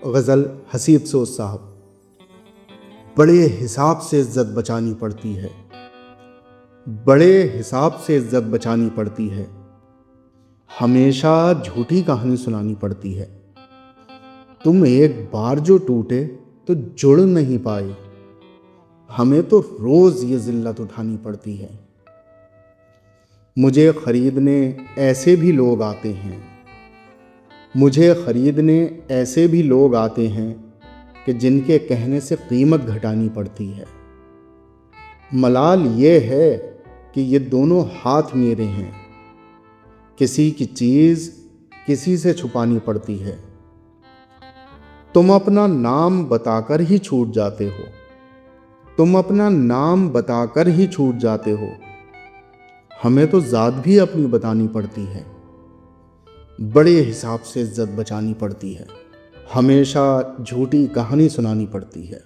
गज़ल हसीब सोज साहब। बड़े हिसाब से इज्जत बचानी पड़ती है, बड़े हिसाब से इज्जत बचानी पड़ती है, हमेशा झूठी कहानी सुनानी पड़ती है। तुम एक बार जो टूटे तो जुड़ नहीं पाए, हमें तो रोज ये जिल्लत उठानी पड़ती है। मुझे खरीदने ऐसे भी लोग आते हैं, मुझे खरीदने ऐसे भी लोग आते हैं कि जिनके कहने से कीमत घटानी पड़ती है। मलाल ये है कि ये दोनों हाथ मेरे हैं, किसी की चीज़ किसी से छुपानी पड़ती है। तुम अपना नाम बताकर ही छूट जाते हो, तुम अपना नाम बताकर ही छूट जाते हो, हमें तो ज़ात भी अपनी बतानी पड़ती है। बड़े हिसाब से इज्जत बचानी पड़ती है, हमेशा झूठी कहानी सुनानी पड़ती है।